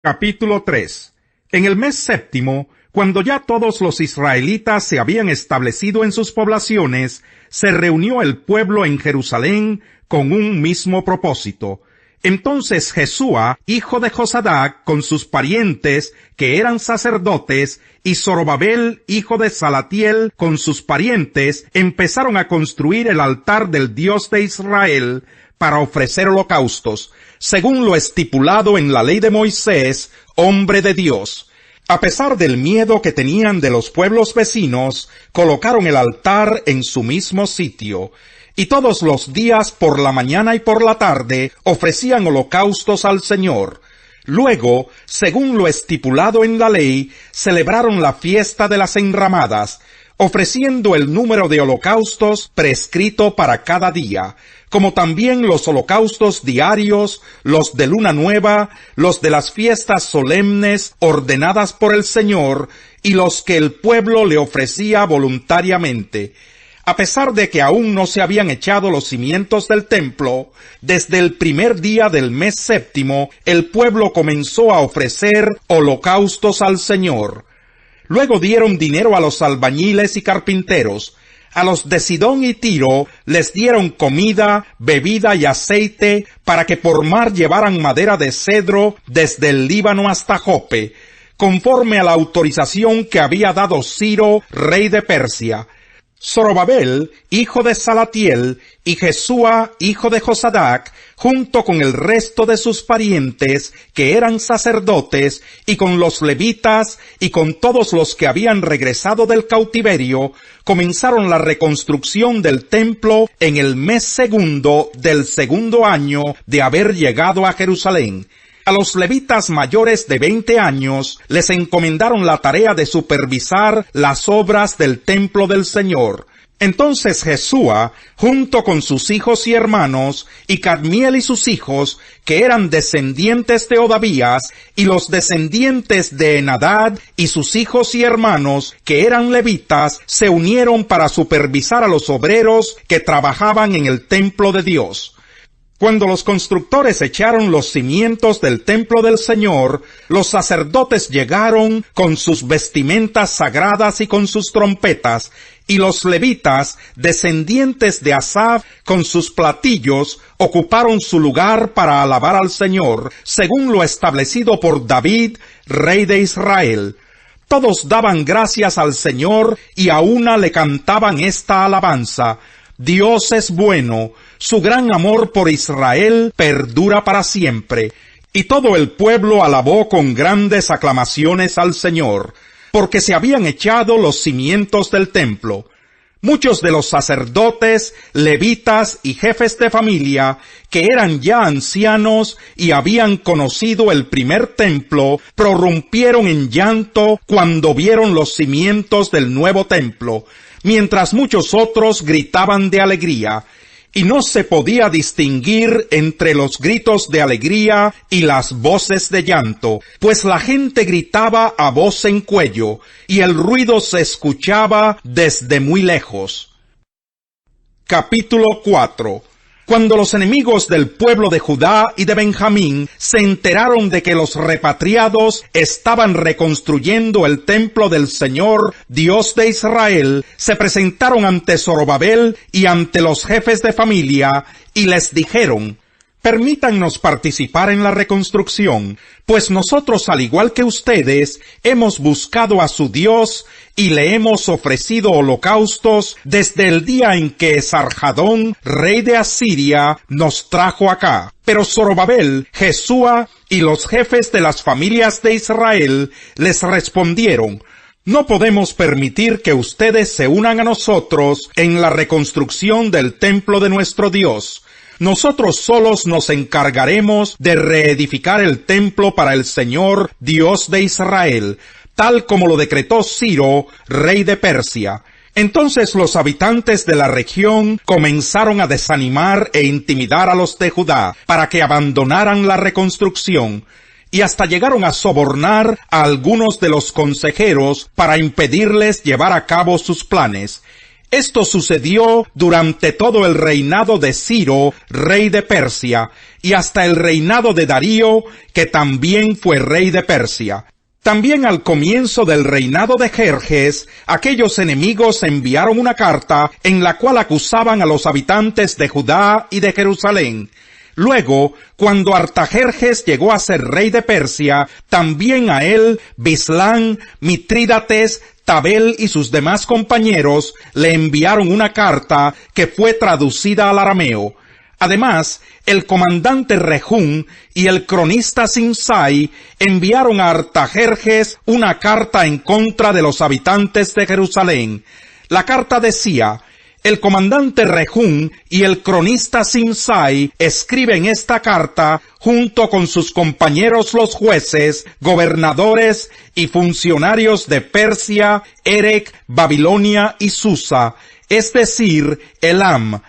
Capítulo 3. En el mes séptimo, cuando ya todos los israelitas se habían establecido en sus poblaciones, se reunió el pueblo en Jerusalén con un mismo propósito. Entonces Jesúa, hijo de Josadac, con sus parientes, que eran sacerdotes, y Zorobabel, hijo de Salatiel, con sus parientes, empezaron a construir el altar del Dios de Israel, para ofrecer holocaustos, según lo estipulado en la ley de Moisés, hombre de Dios. A pesar del miedo que tenían de los pueblos vecinos, colocaron el altar en su mismo sitio, y todos los días por la mañana y por la tarde ofrecían holocaustos al Señor. Luego, según lo estipulado en la ley, celebraron la fiesta de las enramadas, ofreciendo el número de holocaustos prescrito para cada día, como también los holocaustos diarios, los de luna nueva, los de las fiestas solemnes ordenadas por el Señor, y los que el pueblo le ofrecía voluntariamente. A pesar de que aún no se habían echado los cimientos del templo, desde el primer día del mes séptimo, el pueblo comenzó a ofrecer holocaustos al Señor. Luego dieron dinero a los albañiles y carpinteros. A los de Sidón y Tiro les dieron comida, bebida y aceite para que por mar llevaran madera de cedro desde el Líbano hasta Jope, conforme a la autorización que había dado Ciro, rey de Persia. Zorobabel, hijo de Salatiel, y Jesúa, hijo de Josadac, junto con el resto de sus parientes, que eran sacerdotes, y con los levitas, y con todos los que habían regresado del cautiverio, comenzaron la reconstrucción del templo en el mes segundo del segundo año de haber llegado a Jerusalén. A los levitas mayores de 20 años les encomendaron la tarea de supervisar las obras del templo del Señor. Entonces Jesúa, junto con sus hijos y hermanos, y Cadmiel y sus hijos, que eran descendientes de Odavías, y los descendientes de Enadad y sus hijos y hermanos, que eran levitas, se unieron para supervisar a los obreros que trabajaban en el templo de Dios. Cuando los constructores echaron los cimientos del templo del Señor, los sacerdotes llegaron con sus vestimentas sagradas y con sus trompetas, y los levitas, descendientes de Asaf, con sus platillos, ocuparon su lugar para alabar al Señor, según lo establecido por David, rey de Israel. Todos daban gracias al Señor y a una le cantaban esta alabanza: Dios es bueno, su gran amor por Israel perdura para siempre. Y todo el pueblo alabó con grandes aclamaciones al Señor, porque se habían echado los cimientos del templo. Muchos de los sacerdotes, levitas y jefes de familia, que eran ya ancianos y habían conocido el primer templo, prorrumpieron en llanto cuando vieron los cimientos del nuevo templo, mientras muchos otros gritaban de alegría, y no se podía distinguir entre los gritos de alegría y las voces de llanto, pues la gente gritaba a voz en cuello, y el ruido se escuchaba desde muy lejos. Capítulo 4. Cuando los enemigos del pueblo de Judá y de Benjamín se enteraron de que los repatriados estaban reconstruyendo el templo del Señor, Dios de Israel, se presentaron ante Zorobabel y ante los jefes de familia, y les dijeron: Permítannos participar en la reconstrucción, pues nosotros, al igual que ustedes, hemos buscado a su Dios y le hemos ofrecido holocaustos desde el día en que Sarjadón, rey de Asiria, nos trajo acá. Pero Zorobabel, Jesúa y los jefes de las familias de Israel les respondieron: No podemos permitir que ustedes se unan a nosotros en la reconstrucción del templo de nuestro Dios. Nosotros solos nos encargaremos de reedificar el templo para el Señor, Dios de Israel, tal como lo decretó Ciro, rey de Persia. Entonces los habitantes de la región comenzaron a desanimar e intimidar a los de Judá para que abandonaran la reconstrucción, y hasta llegaron a sobornar a algunos de los consejeros para impedirles llevar a cabo sus planes. Esto sucedió durante todo el reinado de Ciro, rey de Persia, y hasta el reinado de Darío, que también fue rey de Persia. También al comienzo del reinado de Jerjes, aquellos enemigos enviaron una carta en la cual acusaban a los habitantes de Judá y de Jerusalén. Luego, cuando Artajerjes llegó a ser rey de Persia, también a él, Bislán, Mitrídates, Tabel y sus demás compañeros le enviaron una carta que fue traducida al arameo. Además, el comandante Rehum y el cronista Simsai enviaron a Artajerjes una carta en contra de los habitantes de Jerusalén. La carta decía: el comandante Rehum y el cronista Simsai escriben esta carta junto con sus compañeros los jueces, gobernadores y funcionarios de Persia, Erec, Babilonia y Susa, es decir, Elam.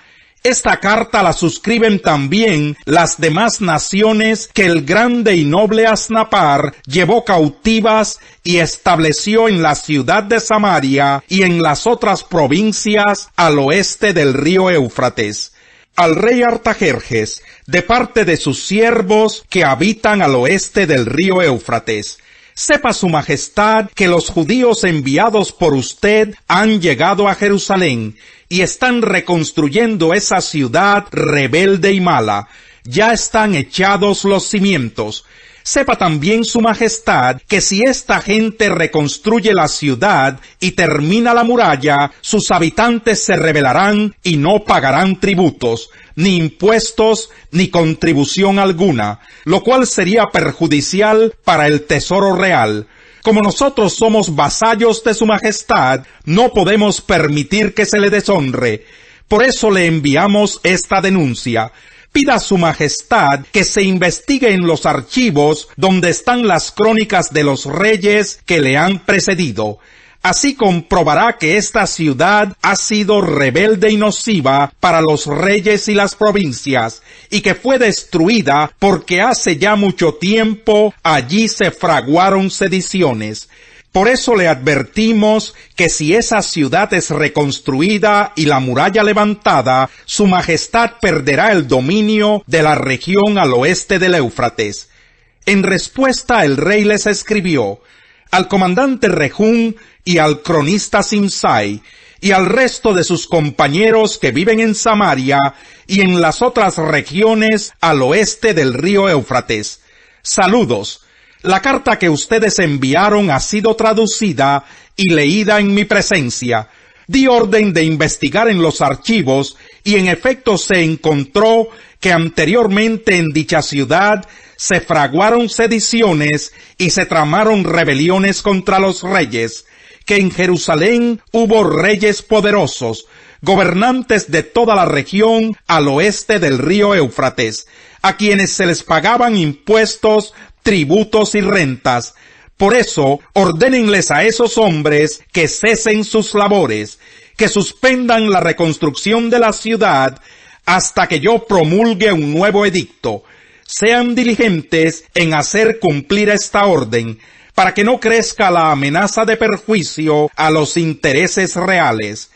Esta carta la suscriben también las demás naciones que el grande y noble Asnapar llevó cautivas y estableció en la ciudad de Samaria y en las otras provincias al oeste del río Éufrates. Al rey Artajerjes, de parte de sus siervos que habitan al oeste del río Éufrates: sepa su majestad que los judíos enviados por usted han llegado a Jerusalén y están reconstruyendo esa ciudad rebelde y mala. Ya están echados los cimientos. Sepa también su majestad que si esta gente reconstruye la ciudad y termina la muralla, sus habitantes se rebelarán y no pagarán tributos, ni impuestos, ni contribución alguna, lo cual sería perjudicial para el tesoro real. Como nosotros somos vasallos de su majestad, no podemos permitir que se le deshonre. Por eso le enviamos esta denuncia. Pida a su majestad que se investigue en los archivos donde están las crónicas de los reyes que le han precedido. Así comprobará que esta ciudad ha sido rebelde y nociva para los reyes y las provincias, y que fue destruida porque hace ya mucho tiempo allí se fraguaron sediciones. Por eso le advertimos que si esa ciudad es reconstruida y la muralla levantada, su majestad perderá el dominio de la región al oeste del Éufrates. En respuesta, el rey les escribió: al comandante Rehum y al cronista Simsai, y al resto de sus compañeros que viven en Samaria y en las otras regiones al oeste del río Éufrates. Saludos. La carta que ustedes enviaron ha sido traducida y leída en mi presencia. Di orden de investigar en los archivos y en efecto se encontró que anteriormente en dicha ciudad se fraguaron sediciones y se tramaron rebeliones contra los reyes, que en Jerusalén hubo reyes poderosos, gobernantes de toda la región al oeste del río Éufrates, a quienes se les pagaban impuestos, tributos y rentas. Por eso, ordénenles a esos hombres que cesen sus labores, que suspendan la reconstrucción de la ciudad hasta que yo promulgue un nuevo edicto. Sean diligentes en hacer cumplir esta orden, para que no crezca la amenaza de perjuicio a los intereses reales.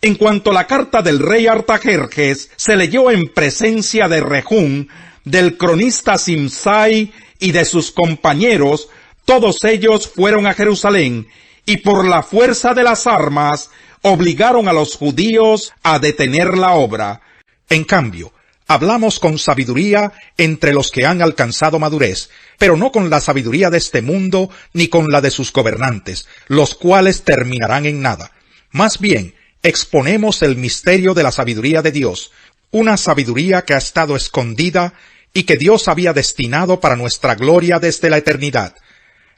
En cuanto a la carta del rey Artajerjes, se leyó en presencia de Rehum, del cronista Simsai y de sus compañeros. Todos ellos fueron a Jerusalén, y por la fuerza de las armas obligaron a los judíos a detener la obra. En cambio, hablamos con sabiduría entre los que han alcanzado madurez, pero no con la sabiduría de este mundo ni con la de sus gobernantes, los cuales terminarán en nada. Más bien, exponemos el misterio de la sabiduría de Dios, una sabiduría que ha estado escondida y que Dios había destinado para nuestra gloria desde la eternidad.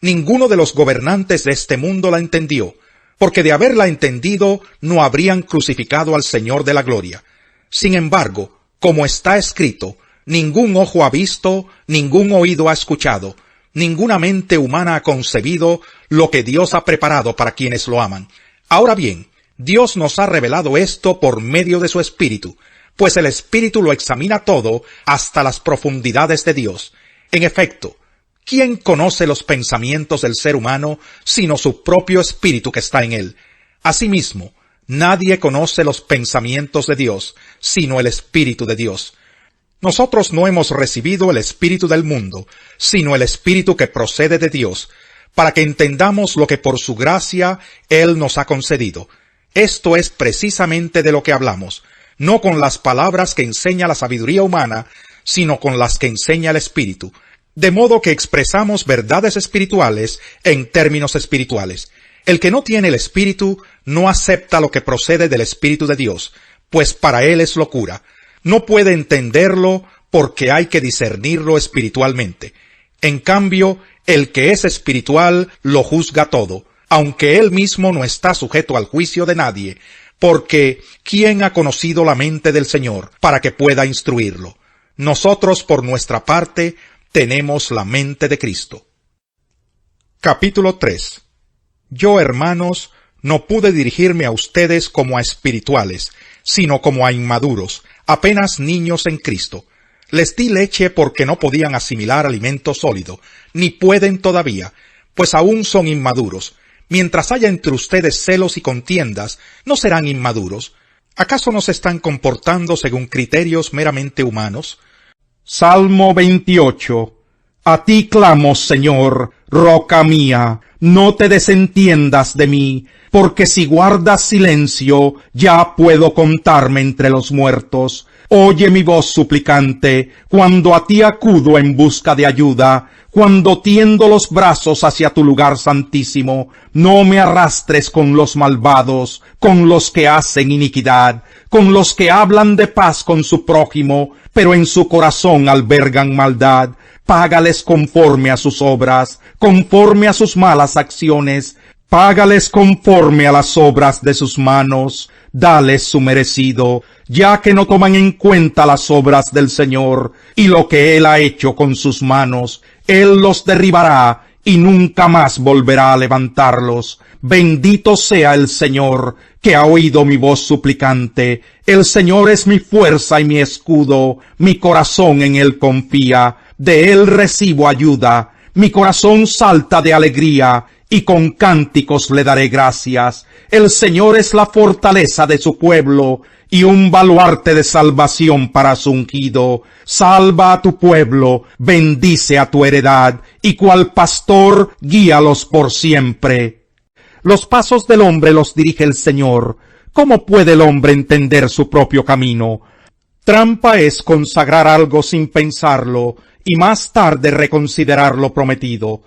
Ninguno de los gobernantes de este mundo la entendió, porque de haberla entendido no habrían crucificado al Señor de la gloria. Sin embargo, como está escrito, ningún ojo ha visto, ningún oído ha escuchado, ninguna mente humana ha concebido lo que Dios ha preparado para quienes lo aman. Ahora bien, Dios nos ha revelado esto por medio de su Espíritu, pues el Espíritu lo examina todo hasta las profundidades de Dios. En efecto, ¿quién conoce los pensamientos del ser humano sino su propio espíritu que está en él? Asimismo, Nadie conoce los pensamientos de Dios, sino el Espíritu de Dios. Nosotros no hemos recibido el espíritu del mundo, sino el Espíritu que procede de Dios, para que entendamos lo que por su gracia Él nos ha concedido. Esto es precisamente de lo que hablamos, no con las palabras que enseña la sabiduría humana, sino con las que enseña el Espíritu, de modo que expresamos verdades espirituales en términos espirituales. El que no tiene el Espíritu no acepta lo que procede del Espíritu de Dios, pues para él es locura. No puede entenderlo porque hay que discernirlo espiritualmente. En cambio, el que es espiritual lo juzga todo, aunque él mismo no está sujeto al juicio de nadie, porque ¿quién ha conocido la mente del Señor para que pueda instruirlo? Nosotros, por nuestra parte, tenemos la mente de Cristo. Capítulo 3. Yo, hermanos, no pude dirigirme a ustedes como a espirituales, sino como a inmaduros, apenas niños en Cristo. Les di leche porque no podían asimilar alimento sólido, ni pueden todavía, pues aún son inmaduros. Mientras haya entre ustedes celos y contiendas, ¿no serán inmaduros? ¿Acaso no se están comportando según criterios meramente humanos? Salmo 28. A ti clamo, Señor, roca mía, no te desentiendas de mí, porque si guardas silencio, ya puedo contarme entre los muertos. Oye mi voz suplicante, cuando a ti acudo en busca de ayuda, cuando tiendo los brazos hacia tu lugar santísimo. No me arrastres con los malvados, con los que hacen iniquidad, con los que hablan de paz con su prójimo, pero en su corazón albergan maldad. Págales conforme a sus obras, conforme a sus malas acciones. Págales conforme a las obras de sus manos. Dales su merecido, ya que no toman en cuenta las obras del Señor y lo que Él ha hecho con sus manos. Él los derribará y nunca más volverá a levantarlos. Bendito sea el Señor, que ha oído mi voz suplicante. El Señor es mi fuerza y mi escudo. Mi corazón en Él confía. De Él recibo ayuda. Mi corazón salta de alegría, y con cánticos le daré gracias. El Señor es la fortaleza de su pueblo, y un baluarte de salvación para su ungido. Salva a tu pueblo, bendice a tu heredad, y cual pastor guíalos por siempre. Los pasos del hombre los dirige el Señor. ¿Cómo puede el hombre entender su propio camino? Trampa es consagrar algo sin pensarlo, y más tarde reconsiderar lo prometido.